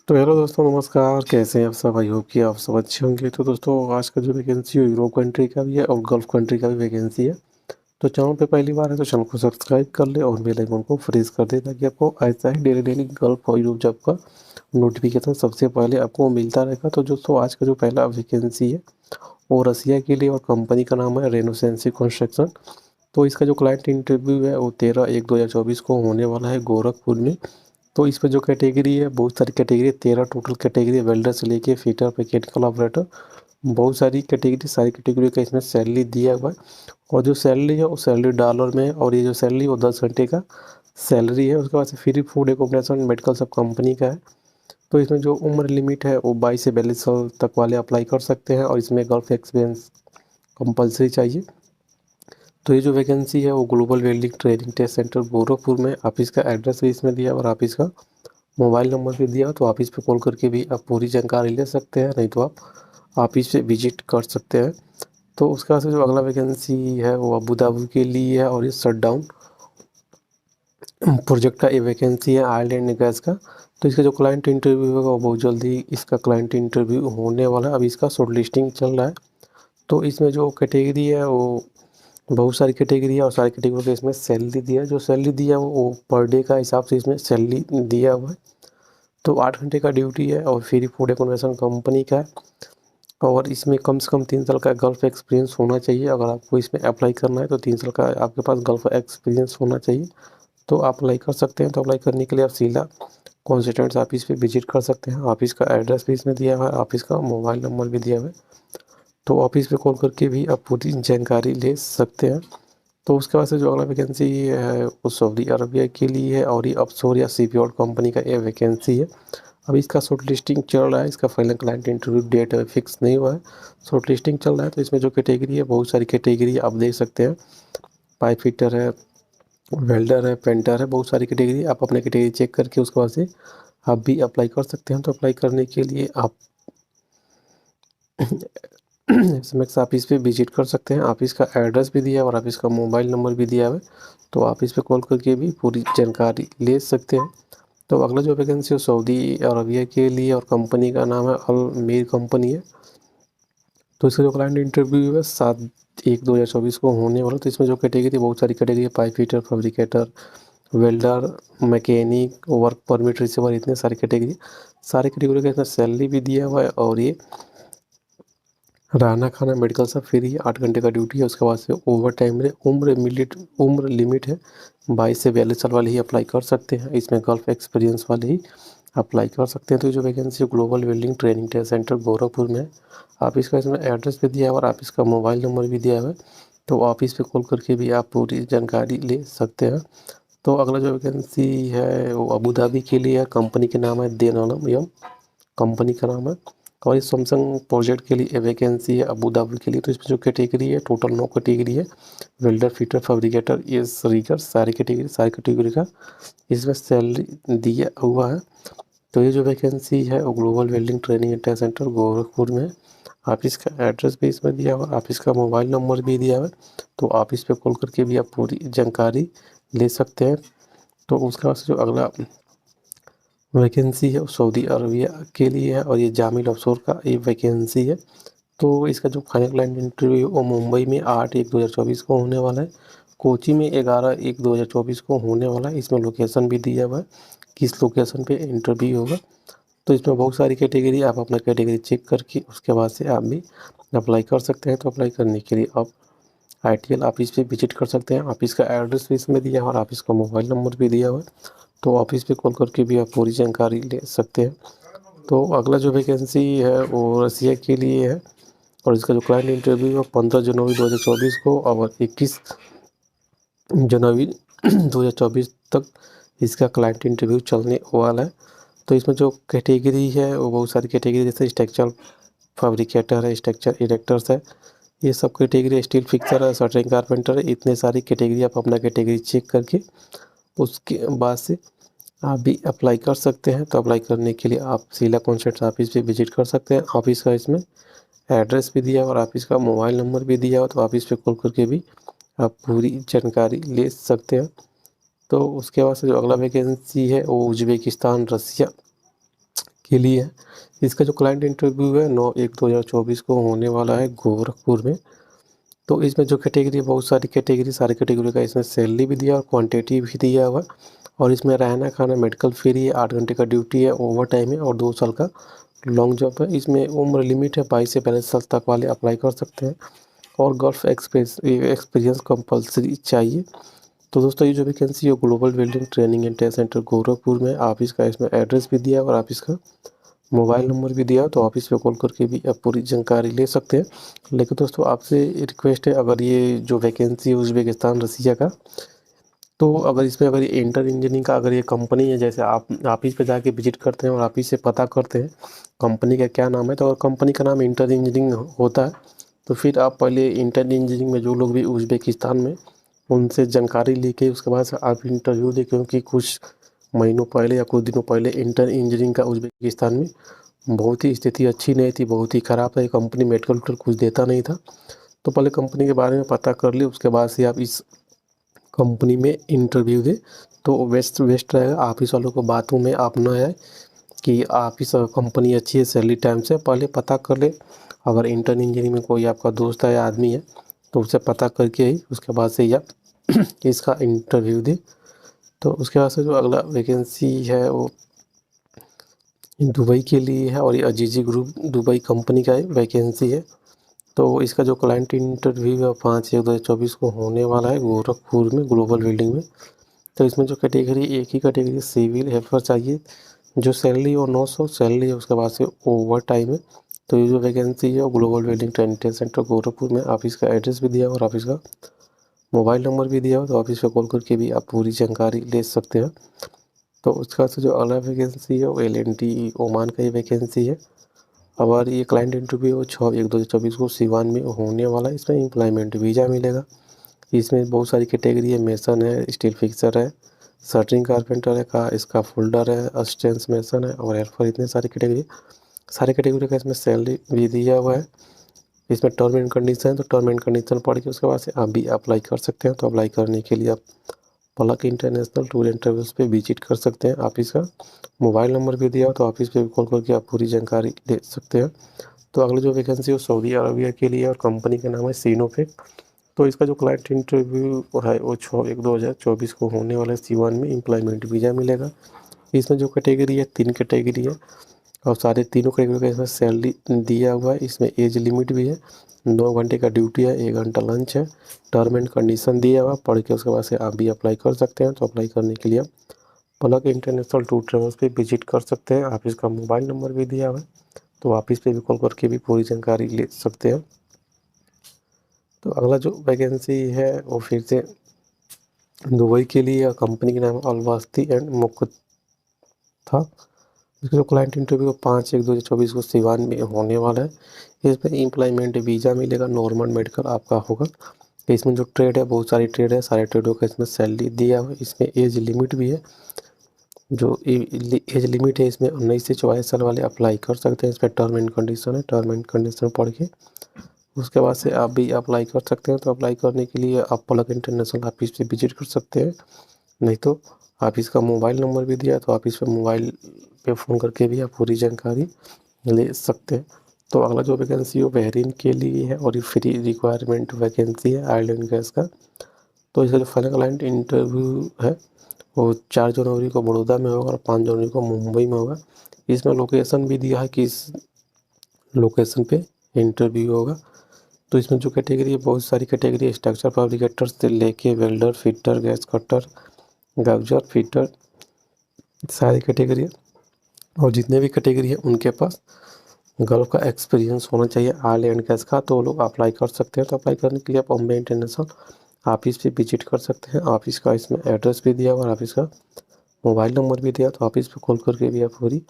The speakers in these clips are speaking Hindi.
तो हेलो दोस्तों, नमस्कार। कैसे हैं आप सब? आई होप कि आप सब अच्छे होंगे। तो दोस्तों, आज का जो वैकेंसी है यूरोप कंट्री का भी है और गल्फ कंट्री का भी वैकेंसी है। तो चैनल पे पहली बार है तो चैनल को सब्सक्राइब कर ले और बेल आइकन को फ्रीज कर दे, ताकि आपको ऐसा ही डेली डेली गल्फ और यूरोप जॉब का नोटिफिकेशन सबसे पहले आपको मिलता रहेगा। तो दोस्तों, आज का जो पहला वैकेंसी है वो रसिया के लिए और कंपनी का नाम है रेनोसेंसी कंस्ट्रक्शन। तो इसका जो क्लाइंट इंटरव्यू है वो 13/1/2024 को होने वाला है गोरखपुर में। तो इसमें जो कैटेगरी है, बहुत सारी कैटेगरी है, 13 टोटल कैटेगरी है, वेल्डर से लेके फिटर मैकेनिकल ऑपरेटर, बहुत सारी कैटेगरी। सारी कैटेगरी का इसमें सैलरी दिया हुआ है। और जो सैलरी है वो सैलरी डॉलर में है, और ये जो सैलरी वो 10 घंटे का सैलरी है। उसके बाद से फ्री फूड एकोमोडेशन मेडिकल सब कंपनी का है। तो इसमें जो उम्र लिमिट है वो 22 से 42 साल तक वाले अप्लाई कर सकते हैं, और इसमें गल्फ एक्सपीरियंस कंपलसरी चाहिए। तो ये जो वैकेंसी है वो global welding training test centre Gorakhpur में। आप इसका एड्रेस भी इसमें दिया और आप इसका मोबाइल नंबर भी दिया। तो आप इस पे कॉल करके भी आप पूरी जानकारी ले सकते हैं, नहीं तो आप इस पे विजिट कर सकते हैं। तो उसके बाद से जो अगला वैकेंसी है वो अबू धाबी के लिए है, और ये शट डाउन प्रोजेक्ट का ये वैकेंसी है आयरलैंड गैस का। तो इसका जो क्लाइंट इंटरव्यू होगा वो बहुत जल्दी इसका क्लाइंट इंटरव्यू होने वाला है। अभी इसका शॉर्ट लिस्टिंग चल रहा है। तो इसमें जो कैटेगरी है वो बहुत सारी कैटेगरी है, और सारी कैटेगरी के इसमें सैलरी दिया है। जो सैलरी दिया है वो पर डे का हिसाब से इसमें सैलरी दिया हुआ है। तो 8 घंटे का ड्यूटी है और फ्री फूड एकोमोडेशन कंपनी का है। और इसमें कम से कम 3 साल का गल्फ एक्सपीरियंस होना चाहिए। अगर आपको इसमें अप्लाई करना है तो 3 साल का आपके पास गल्फ एक्सपीरियंस होना चाहिए। तो आप अप्लाई कर सकते हैं। तो अप्लाई करने के लिए आप सीधा कॉन्स्टिट्यूंट ऑफिस पे विजिट कर सकते हैं। ऑफिस का एड्रेस भी इसमें दिया हुआ है, ऑफिस का मोबाइल नंबर भी दिया हुआ है। तो ऑफिस पे कॉल करके भी आप पूरी जानकारी ले सकते हैं। तो उसके बाद से जो अगला वैकेंसी है वो सऊदी अरबिया के लिए है, और ये अफसोर या सीपीओ कंपनी का ये वैकेंसी है। अभी इसका शॉर्ट लिस्टिंग चल रहा है। इसका final client interview date fix नहीं हुआ है, शॉर्ट लिस्टिंग चल रहा है। तो इसमें जो कैटेगरी है बहुत सारी कैटेगरी आप देख सकते हैं। पाइप फिटर है, वेल्डर है, पेंटर है, बहुत सारी कैटेगरी। आप अपने कैटेगरी चेक करके उसके बाद से आप भी अप्लाई कर सकते हैं। तो अप्लाई करने के लिए आप एसएमएक्स ऑफिस पे विजिट कर सकते हैं। ऑफिस का एड्रेस भी दिया है और ऑफिस का मोबाइल नंबर भी दिया है। तो आप इस पे कॉल करके भी पूरी जानकारी ले सकते हैं। तो अगला जो वैकेंसी है सऊदी अरबिया के लिए, और कंपनी का नाम है अल मीर कंपनी है। तो इसका जो क्लाइंट इंटरव्यू है 7/1/2024 को होने वाला। तो इसमें जो कैटेगरी, बहुत सारी कैटेगरी है, pipe fitter, fabricator, welder, mechanic, work permit receiver, इतने सारी कैटेगरी। सारे कैटेगरी का इसमें सैलरी भी दिया हुआ है, और ये रहना खाना मेडिकल सब फ्री है। 8 घंटे का ड्यूटी है। उसके बाद से ओवर टाइम में उम्र लिमिट है 22 से 42 साल वाले ही अप्लाई कर सकते हैं। इसमें गल्फ एक्सपीरियंस वाले ही अप्लाई कर सकते हैं। तो ये जो vacancy global welding training test centre Gorakhpur में है। आप इसका इसमें एड्रेस भी दिया है और आप इसका मोबाइल नंबर भी दिया हुआ है। तो आप इस पे कॉल करके भी आप पूरी जानकारी ले सकते हैं। तो अगला जो वैकेंसी है वो अबू धाबी के लिए है। कंपनी के नाम है देन यम, कंपनी का नाम है। और इस सैमसंग प्रोजेक्ट के लिए वैकेंसी है अबू धाबी के लिए। तो इसमें जो कैटेगरी है टोटल 9 कैटेगरी है। वेल्डर, फिटर, फैब्रिकेटर, ये रीगर, सारी कैटेगरी का इसमें सैलरी दिया हुआ है। तो ये जो वैकेंसी है वो global welding training and test centre Gorakhpur में है। आप इसका एड्रेस भी इसमें दिया हुआ है, आप इसका मोबाइल नंबर भी दिया हुआ है। तो आप इस पे कॉल करके भी आप पूरी जानकारी ले सकते हैं। तो उसके बाद से जो अगला वैकेंसी है वो सऊदी अरबिया के लिए है, और ये जामिल अफसर का ये वैकेंसी है। तो इसका जो फाइनल क्लाइंट इंटरव्यू वो मुंबई में 8/1/2024 को होने वाला है। कोची में 11/1/2024 को होने वाला है। इसमें लोकेशन भी दिया हुआ है, किस लोकेशन पे इंटरव्यू होगा। तो इसमें बहुत सारी कैटेगरी, आप अपना कैटेगरी चेक करके उसके बाद से आप भी अप्लाई कर सकते हैं। तो अप्लाई करने के लिए आप आईटीएल ऑफिस पे विजिट कर सकते हैं। ऑफिस का एड्रेस भी इसमें दिया है और ऑफिस का मोबाइल नंबर भी दिया हुआ है। तो ऑफिस पे कॉल करके भी आप पूरी जानकारी ले सकते हैं। तो अगला जो वैकेंसी है वो रसिया के लिए है, और इसका जो क्लाइंट इंटरव्यू है 15 जनवरी 2024 को और 21 जनवरी 2024 तक इसका क्लाइंट इंटरव्यू चलने वाला है। तो इसमें जो कैटेगरी है वो बहुत सारी कैटेगरी, जैसे स्ट्रक्चर फैब्रिकेटर है, स्ट्रक्चर इरेक्टर्स है, ये सब कैटेगरी, स्टील फिक्सर है, शटरिंग कारपेंटर है, इतने सारी कैटेगरी। आप अपना कैटेगरी चेक करके उसके बाद से आप भी अप्लाई कर सकते हैं। तो अप्लाई करने के लिए आप सीला कॉन्सेप्ट ऑफिस पे विजिट कर सकते हैं। ऑफिस का इसमें एड्रेस भी दिया और ऑफिस का मोबाइल नंबर भी दिया हो। तो ऑफिस पे कॉल करके भी आप पूरी जानकारी ले सकते हैं। तो उसके बाद से जो अगला वैकेंसी है वो उज्बेकिस्तान रसिया के लिए है। इसका जो क्लाइंट इंटरव्यू है 9/1/2024 को होने वाला है गोरखपुर में। तो इसमें जो कैटेगरी है बहुत सारी कैटेगरी, सारी कैटेगरी का इसमें सैलरी भी दिया और क्वांटिटी भी दिया हुआ। और इसमें रहना खाना मेडिकल फ्री है, 8 घंटे का ड्यूटी है, ओवर टाइम है और 2 साल का लॉन्ग जॉब है। इसमें उम्र लिमिट है 22 से 42 साल तक वाले अप्लाई कर सकते हैं और गल्फ एक्सपीरियंस कंपलसरी चाहिए। तो दोस्तों ये जो वैकेंसी है global welding training and test centre Gorakhpur में, आप इसका इसमें एड्रेस भी दिया है और आप इसका मोबाइल नंबर भी दिया, तो आप इस पे कॉल करके भी आप पूरी जानकारी ले सकते हैं। लेकिन दोस्तों आपसे रिक्वेस्ट है, अगर ये जो वैकेंसी है उज़्बेकिस्तान रसिया का, तो अगर इसमें अगर ये इंटर इंजीनियरिंग का अगर ये कंपनी है, जैसे आप ऑफिस पे जाके विजिट करते हैं और ऑफिस से पता करते हैं कंपनी का क्या नाम है, तो अगर कंपनी का नाम इंटर इंजीनियरिंग होता है तो फिर आप पहले इंटर इंजीनियरिंग में जो लोग भी उज़्बेकिस्तान में, उनसे जानकारी लेके उसके बाद से आप इंटरव्यू दें, क्योंकि कुछ महीनों पहले या कुछ दिनों पहले इंटर इंजीनियरिंग का उज़्बेकिस्तान में बहुत ही स्थिति अच्छी नहीं थी, बहुत ही ख़राब था। ये कंपनी मेडिकल वेडिकल कुछ देता नहीं था। तो पहले कंपनी के बारे में पता कर ली, उसके बाद से आप इस कंपनी में इंटरव्यू दें, तो वेस्ट वेस्ट रहेगा। ऑफिस वालों को बातों में आप ना आए कि ऑफिस कंपनी अच्छी है, सैलरी टाइम से पहले पता कर ले। अगर इंटर इंजीनियरिंग में कोई आपका दोस्त है या आदमी है तो उससे पता करके ही उसके बाद से ही आप इसका इंटरव्यू दें। तो उसके बाद से जो अगला वैकेंसी है वो दुबई के लिए है और ये अजीजी ग्रुप दुबई कंपनी का वैकेंसी है। तो इसका जो क्लाइंट इंटरव्यू है 5/1/2024 को होने वाला है गोरखपुर में ग्लोबल बिल्डिंग में। तो इसमें जो कैटेगरी एक ही कैटेगरी सिविल हेल्पर चाहिए, जो सैलरी और 900 सैलरी है, उसके बाद से ओवर टाइम है। तो ये जो वैकेंसी है वो global building training centre Gorakhpur में, ऑफिस का एड्रेस भी दिया और ऑफिस का मोबाइल नंबर भी दिया हो, तो ऑफिस पे कॉल करके भी आप पूरी जानकारी ले सकते हैं। तो उसका से जो अगला वैकेंसी है वो LNT ओमान का ही वैकेंसी है। और ये क्लाइंट इंटरव्यू 6/1/2024 को सिवान में होने वाला है। इसमें एम्प्लॉयमेंट वीज़ा मिलेगा। इसमें बहुत सारी कैटेगरी है, मेसन है, स्टील फिक्सर है, शटरिंग कारपेंटर है, का इसका फोल्डर है, असिस्टेंस मेसन है और हेल्पर, इतने सारी कैटेगरी, सारे कैटेगरी का इसमें सैलरी भी दिया हुआ है। इसमें टर्म एंड कंडीशन है, तो टर्म एंड कंडीशन पढ़ के उसके बाद से आप भी अप्लाई कर सकते हैं। तो अप्लाई करने के लिए आप पलक इंटरनेशनल टूर एंड ट्रेवल्स पे विजिट कर सकते हैं। ऑफिस का मोबाइल नंबर भी दिया हो, तो ऑफिस पे भी कॉल करके आप पूरी जानकारी ले सकते हैं। तो अगली जो वैकेंसी है वो सऊदी अरबिया के लिए है और कंपनी का नाम है सीनोफेक। तो इसका जो क्लाइंट इंटरव्यू है वो 6/1/2024 को होने वाला है सिवान में। एम्प्लॉयमेंट वीज़ा मिलेगा। इसमें जो कैटेगरी है 3 कैटेगरी है और सारे तीनों कैटेगरी का इसमें सैलरी दिया हुआ है। इसमें एज लिमिट भी है, 9 घंटे का ड्यूटी है, 1 घंटा लंच है, टर्म एंड कंडीशन दिया हुआ, पढ़ के उसके बाद से आप भी अप्लाई कर सकते हैं। तो अप्लाई करने के लिए आप पलक इंटरनेशनल टूर ट्रेवल्स पे विजिट कर सकते हैं। ऑफिस का मोबाइल नंबर भी दिया हुआ है, तो ऑफिस पे भी कॉल करके भी पूरी जानकारी ले सकते हैं। तो अगला जो वैकेंसी है वो फिर से दुबई के लिए, कंपनी के नाम अलवास्ती एंड मुक्ता। इसका जो क्लाइंट इंटरव्यू 5/1/2024 को सिवान में होने वाला है। इसमें एम्प्लॉयमेंट वीज़ा मिलेगा, नॉर्मल मेडिकल आपका होगा। इसमें जो ट्रेड है बहुत सारी ट्रेड है, सारे ट्रेडों का इसमें सैलरी दिया हुआ है। इसमें एज लिमिट भी है, जो एज लिमिट है इसमें 19 से 44 साल वाले अप्लाई कर सकते हैं। इसमें टर्म एंड कंडीशन है, टर्म एंड कंडीशन पढ़ के उसके बाद से आप भी अप्लाई कर सकते हैं। तो अप्लाई करने के लिए आप पलक इंटरनेशनल ऑफिस पे विजिट कर सकते हैं, नहीं तो ऑफिस का मोबाइल नंबर भी दिया, तो ऑफिस पे मोबाइल पे फ़ोन करके भी आप पूरी जानकारी ले सकते हैं। तो अगला जो वैकेंसी है वो बहरीन के लिए है और ये फ्री रिक्वायरमेंट वैकेंसी है ऑयल एंड गैस का। तो इसका जो फाइनल क्लाइंट इंटरव्यू है वो 4 जनवरी को बड़ौदा में होगा और 5 जनवरी को मुंबई में होगा। इसमें लोकेशन भी दिया है कि इस लोकेशन पे इंटरव्यू होगा। तो इसमें जो कैटेगरी है बहुत सारी कैटेगरी है, स्ट्रक्चर फैब्रिकेटर से लेके welder, fitter, gas cutter, gouger, fitter, सारी कैटेगरी है। और जितने भी कैटेगरी है उनके पास गल्फ का एक्सपीरियंस होना चाहिए ऑयल एंड गैस का, तो वो लोग अप्लाई कर सकते हैं। तो अप्लाई करने के लिए आप बॉम्बे इंटरनेशनल ऑफिस पे विजिट कर सकते हैं। ऑफिस का इसमें एड्रेस भी दिया हुआ और ऑफिस का मोबाइल नंबर भी दिया, तो ऑफिस पे कॉल करके भी आप पूरी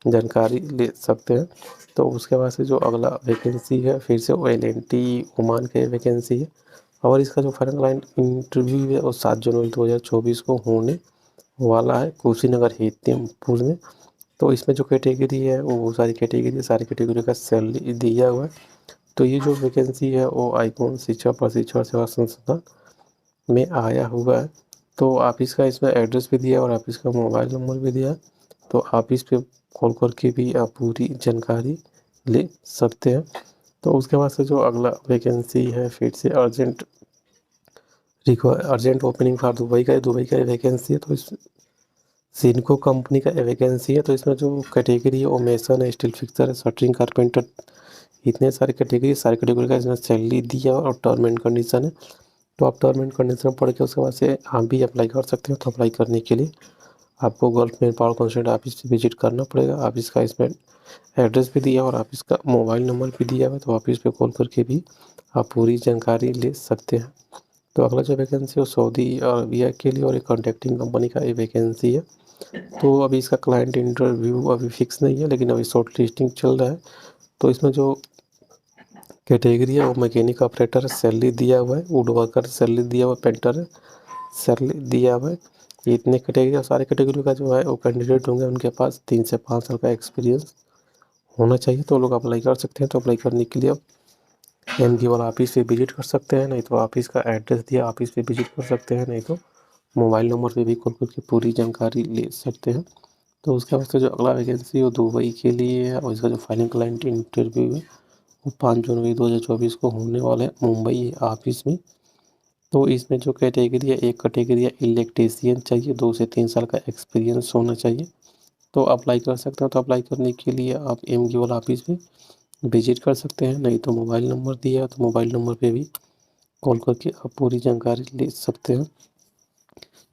जानकारी ले सकते हैं। तो उसके बाद से जो अगला वैकेंसी है फिर से LNT ओमान के वैकेंसी है और इसका जो फाइनल क्लाइंट इंटरव्यू है वो 7 जनवरी 2024 को होने वाला है कुशीनगर हेतिमपुर में। तो इसमें जो कैटेगरी है वो बहुत सारी कैटेगरी है, सारी कैटेगरी का सैलरी दिया हुआ है। तो ये जो वैकेंसी है वो आईकॉन शिक्षा प्रशिक्षण सेवा संस्थान में आया हुआ है। तो ऑफिस का इसमें एड्रेस भी दिया और ऑफिस का मोबाइल नंबर भी दिया है। तो आप इस पे कॉल करके भी आप पूरी जानकारी ले सकते हैं। तो उसके बाद से जो अगला वैकेंसी है फिर से अर्जेंट ओपनिंग फॉर दुबई का वैकेंसी है। तो इस सिनको कंपनी का वैकेंसी है। तो इसमें जो कैटेगरी है वो मेसन है, स्टील फिक्सर है, शटरिंग कारपेंटर, इतने सारे कैटेगरी का इसमें सैलरी दिया और टर्म एंड कंडीशन है। तो आप टर्म एंड कंडीशन पढ़ के उसके बाद से आप भी अप्लाई कर सकते हैं। तो अप्लाई करने के लिए आपको gulf man power consultant office visit करना पड़ेगा। ऑफिस का इसमें एड्रेस भी दिया और ऑफिस का मोबाइल नंबर भी दिया हुआ है। तो ऑफिस पे कॉल करके भी आप पूरी जानकारी ले सकते हैं। तो अगला जो वैकेंसी है वो सऊदी अरबिया के लिए और एक कॉन्ट्रैक्टिंग कंपनी का ये वैकेंसी है। तो अभी इसका क्लाइंट इंटरव्यू अभी फिक्स नहीं है, लेकिन अभी शॉर्ट लिस्टिंग चल रहा है। तो इसमें जो कैटेगरी है वो मैकेनिक ऑपरेटर सैलरी दिया हुआ है, वुड वर्कर सैलरी दिया हुआ है, पेंटर सैलरी दिया हुआ है। ये इतने कैटेगरी और सारे कैटेगरी का जो है वो कैंडिडेट होंगे उनके पास 3 से 5 साल का एक्सपीरियंस होना चाहिए। तो लोग अप्लाई कर सकते हैं। तो अप्लाई करने के लिए आप एमजी वाला ऑफिस पे विजिट कर सकते हैं, नहीं तो ऑफिस का एड्रेस दिया ऑफिस पे विजिट कर सकते हैं, नहीं तो मोबाइल नंबर पे भी कॉल करके पूरी जानकारी ले सकते हैं। तो उसके बाद से जो अगला वैकेंसी है वो दुबई के लिए है और इसका जो फाइनल क्लाइंट इंटरव्यू है वो 5 जनवरी 2024 को होने वाला है मुंबई ऑफिस में। तो इसमें जो कैटेगरी है एक कैटेगरी है इलेक्ट्रीशियन चाहिए, 2 से 3 साल का एक्सपीरियंस होना चाहिए। तो अप्लाई कर सकते हैं। तो अप्लाई करने के लिए आप एमजी वाला ऑफिस में विजिट कर सकते हैं, नहीं तो मोबाइल नंबर दिया है तो मोबाइल नंबर पे भी कॉल करके आप पूरी जानकारी ले सकते हैं।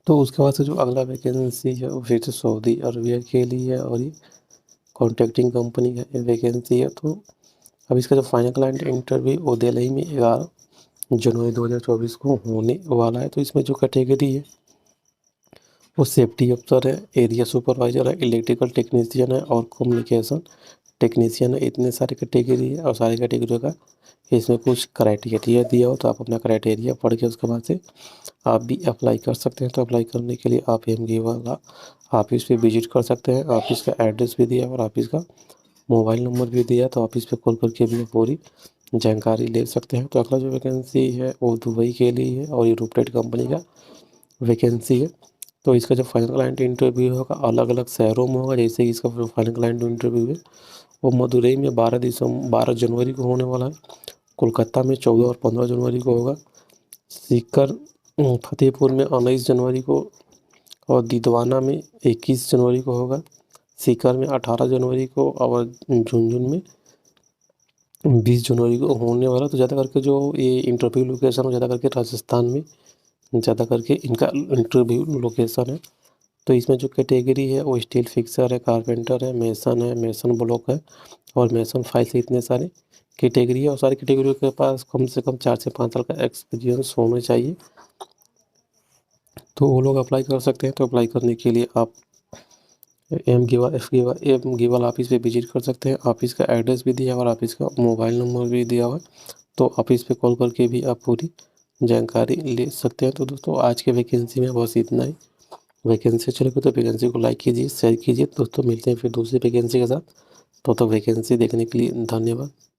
तो उसके बाद से जो अगला वैकेंसी है वो फिर से सऊदी अरबिया के लिए है और ये कॉन्ट्रैक्टिंग कंपनी का वैकेंसी है। तो अब इसका जो फाइनल क्लाइंट इंटरव्यू वो दिल्ली में 11 जनवरी 2024 को होने वाला है। तो इसमें जो कैटेगरी है वो सेफ्टी अफसर है, एरिया सुपरवाइजर है, इलेक्ट्रिकल टेक्नीशियन है और कम्युनिकेशन टेक्नीशियन है। इतने सारे कैटेगरी है और सारे कैटेगरी का इसमें कुछ क्राइटेरिया दिया हो। तो आप अपना क्राइटेरिया पढ़ के उसके बाद से आप भी अप्लाई कर सकते हैं। तो अप्लाई करने के लिए आप एमजी वाला ऑफिस पे विजिट कर सकते हैं। ऑफिस का एड्रेस भी दिया और ऑफिस का मोबाइल नंबर भी दिया। तो ऑफिस पे कॉल करके भी पूरी जानकारी ले सकते हैं। तो अगला जो वैकेंसी है वो दुबई के लिए है और यूरोपटेड कंपनी का वैकेंसी है। तो इसका जो फाइनल क्लाइंट इंटरव्यू होगा अलग अलग शहरों में होगा। जैसे कि इसका जो फाइनल क्लाइंट इंटरव्यू है वो मदुरई में 12 जनवरी को होने वाला है, कोलकाता में 14 और 15 जनवरी को होगा, सीकर फतेहपुर में 19 जनवरी को और दिदवाना में 21 जनवरी को होगा, सीकर में 18 जनवरी को और झुंझुनू में 20 जनवरी को होने वाला। तो ज़्यादा करके जो ये इंटरव्यू लोकेशन हो ज़्यादा करके राजस्थान में ज़्यादा करके इनका इंटरव्यू लोकेशन है। तो इसमें जो कैटेगरी है वो स्टील फिक्सर है, कारपेंटर है, मेसन ब्लॉक है और मेसन फाइल से इतने सारे कैटेगरी है और सारी कैटेगरी के पास कम से कम 4 से 5 साल का एक्सपीरियंस होना चाहिए। तो वो लोग अप्लाई कर सकते हैं। तो अप्लाई करने के लिए आप एम गीवल ऑफिस पे विजिट कर सकते हैं। ऑफिस का एड्रेस भी दिया हुआ और ऑफिस का मोबाइल नंबर भी दिया हुआ है। तो ऑफिस पे कॉल करके भी आप पूरी जानकारी ले सकते हैं। तो दोस्तों आज के वैकेंसी में बस इतना ही। वैकेंसी अच्छी लगे तो वैकेंसी को लाइक कीजिए, शेयर कीजिए। दोस्तों मिलते हैं फिर दूसरी वैकेंसी के साथ। तो वैकेंसी देखने के लिए धन्यवाद।